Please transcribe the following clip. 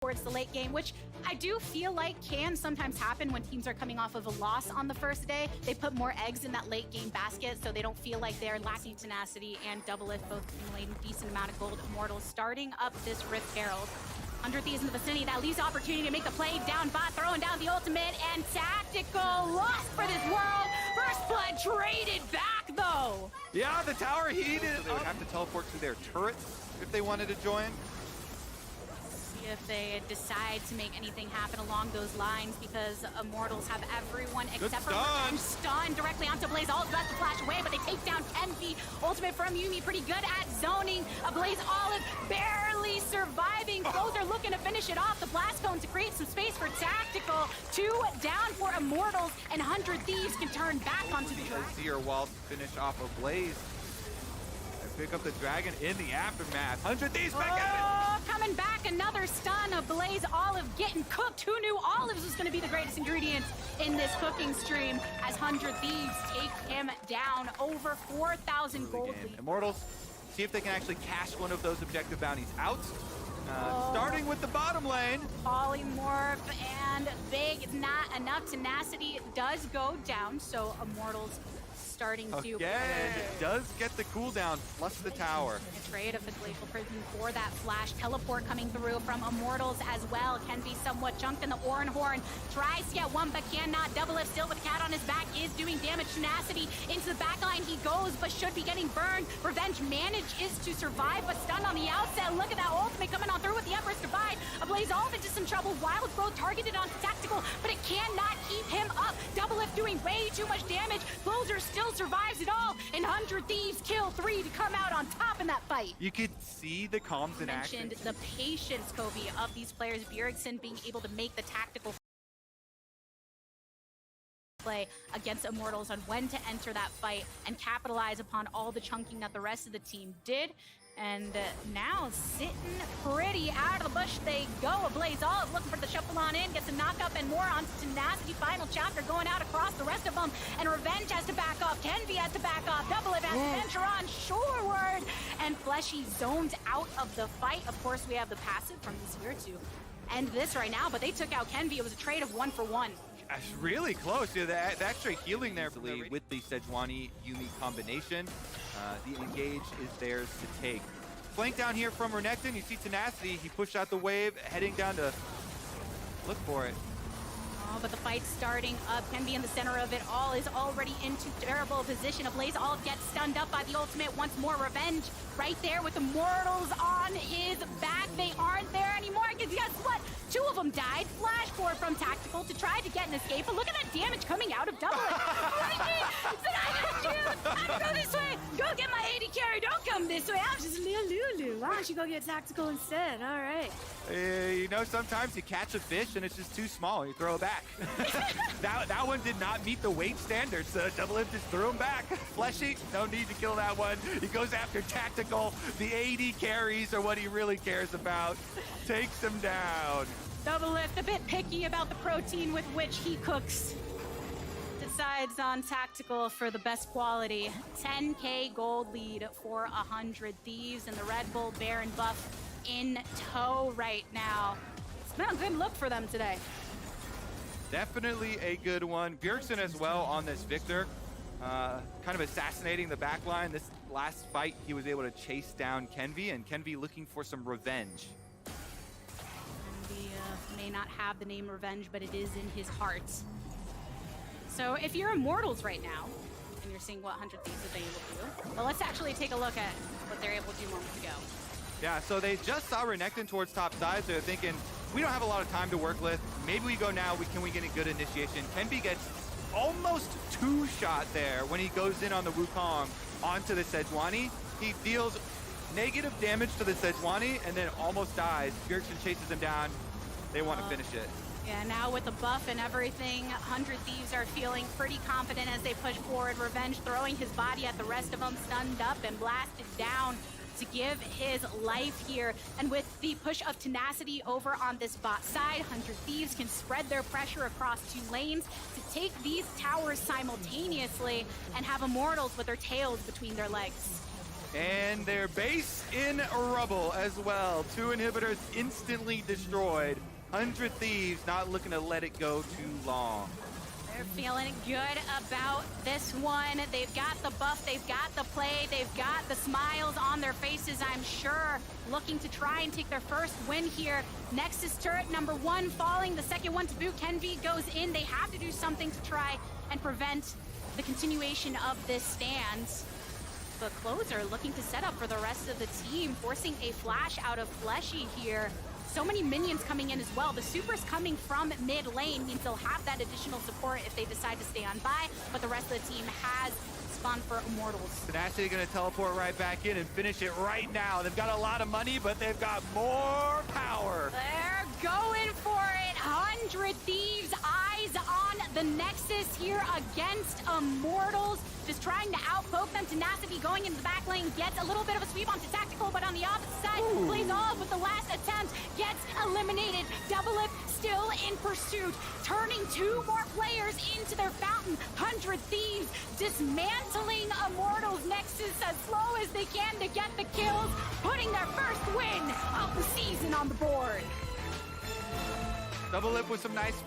towards the late game, which I do feel like can sometimes happen when teams are coming off of a loss on the first day. They put more eggs in that late game basket, so they don't feel like they're lacking tenacity, and Double If both accumulating a decent amount of gold. Immortals starting up this Rift Herald. 100 Thieves in the vicinity, that leaves opportunity to make the play. Down bot, throwing down the ultimate, and Tactical lost for this world. First blood traded back, though. Yeah, the tower heated. So they would have to teleport to their turrets if they wanted to join. If they decide to make anything happen along those lines, because Immortals have everyone except for Revenge stunned directly onto Blaze. All about to flash away, but they take down Kenvi. Ultimate from Yuumi, pretty good at zoning. Blaze Olive barely surviving. Both are looking to finish it off. The blast cone to create some space for Tactical. 2 down for Immortals, and 100 Thieves can turn back onto the dragon. Seer wall to finish off of Blaze. Pick up the dragon in the aftermath. 100 Thieves back at it! Coming back, another stun of Blaze Olive getting cooked. Who knew Olives was going to be the greatest ingredient in this cooking stream, as 100 Thieves take him down. Over 4,000 gold lead. Immortals, see if they can actually cash one of those objective bounties out. Starting with the bottom lane. Polymorph and Big, it's not enough. Tenacity does go down, so Immortals starting to does get the cooldown plus the tower. A trade of the Glacial Prison for that flash. Teleport coming through from Immortals as well. Can be somewhat junked in the Oran Horn. Tries to get one, but cannot. Double If still with a cat on his back is doing damage. Tenacity into the backline he goes, but should be getting burned. Revenge manages to survive, but stunned on the outset. Look at that ultimate coming on through with the Empress Divide. Blaze Olive into some trouble. Wild Growth targeted on Tactical, but it cannot keep him up. Double If doing way too much damage. Closer still survives it all, and 100 Thieves kill 3 to come out on top in that fight. You could see the comms in action. Mentioned the patience, Kobe, of these players. Bjergsen being able to make the tactical play against Immortals on when to enter that fight and capitalize upon all the chunking that the rest of the team did. And now sitting pretty out of the bush they go. Blaze Olive looking for the shuffle on in, gets a knock-up and more onto Tenacity. Final chapter going out across the rest of them, and Revenge has to back off. Kenvi has to back off. Double If has to venture on shoreward, and Fleshy zoned out of the fight. Of course, we have the passive from Seer to end this right now, but they took out Kenvi. It was a trade of 1 for 1. That's really close. Yeah, the extra healing there with the Sejuani Yuumi combination. The engage is theirs to take. Flank down here from Renekton. You see Tenacity. He pushed out the wave, heading down to look for it. Oh, but the fight's starting up. Can be in the center of it all. Is already into terrible position. Blaze Olive gets stunned up by the ultimate once more. Revenge right there with Immortals on his back. They aren't there anymore, because guess what? 2 of them died. Flash forward from Tactical to try to get an escape, but look at that damage coming out of Double If. Said I gotta shoot. I gotta go this way. Go get my AD carry. Don't come this way. I'm just a little Lulu. Why don't you go get Tactical instead? All right. You know, sometimes you catch a fish and it's just too small. You throw it back. that one did not meet the weight standards. Double If just threw him back. Fleshy, no need to kill that one. He goes after Tactical. The AD carries are what he really cares about. Takes him down. Double If, a bit picky about the protein with which he cooks. Decides on Tactical for the best quality. 10k gold lead for 100 Thieves, and the Red Bull Baron buff in tow right now. It's been a good look for them today. Definitely a good one. Bjergsen as well on this Victor. Kind of assassinating the backline. This last fight, he was able to chase down Kenvi, and Kenvi looking for some revenge. Kenvi may not have the name Revenge, but it is in his heart. So if you're Immortals right now, and you're seeing what 100 Thieves have been able to do, well, let's actually take a look at what they're able to do moments ago. Yeah, so they just saw Renekton towards top side, so they're thinking, we don't have a lot of time to work with. Maybe we go now, can we get a good initiation? Kenvi gets almost 2-shot there when he goes in on the Wukong onto the Sejuani. He deals negative damage to the Sejuani and then almost dies. Bjergsen chases him down. They want to finish it. Yeah, now with the buff and everything, 100 Thieves are feeling pretty confident as they push forward. Revenge throwing his body at the rest of them, stunned up and blasted down to give his life here. And with the push of Tenacity over on this bot side, 100 Thieves can spread their pressure across 2 lanes to take these towers simultaneously and have Immortals with their tails between their legs. And their base in rubble as well. 2 inhibitors instantly destroyed. 100 Thieves not looking to let it go too long. They're feeling good about this one. They've got the buff, they've got the play, they've got the smiles on their faces, I'm sure. Looking to try and take their first win here. Nexus turret number 1 falling, the second one to boot. Kenvi goes in. They have to do something to try and prevent the continuation of this stand. The closer looking to set up for the rest of the team, forcing a flash out of Fleshy here. So many minions coming in as well. The supers coming from mid lane means they'll have that additional support if they decide to stay on by, but the rest of the team has spawned for Immortals. Tenacity gonna teleport right back in and finish it right now. They've got a lot of money, but they've got more power. They're going for it. 100 Thieves, eyes on the Nexus here against Immortals. Just trying to outpoke them. Tenacity going into the back lane, gets a little bit of a sweep onto Tactical, but on the opposite side, plays off with the last attempt, gets eliminated. Double Lip still in pursuit, turning 2 more players into their fountain. 100 Thieves dismantling Immortals Nexus as slow as they can to get the kills, putting their first win of the season on the board. Double Lip with some nice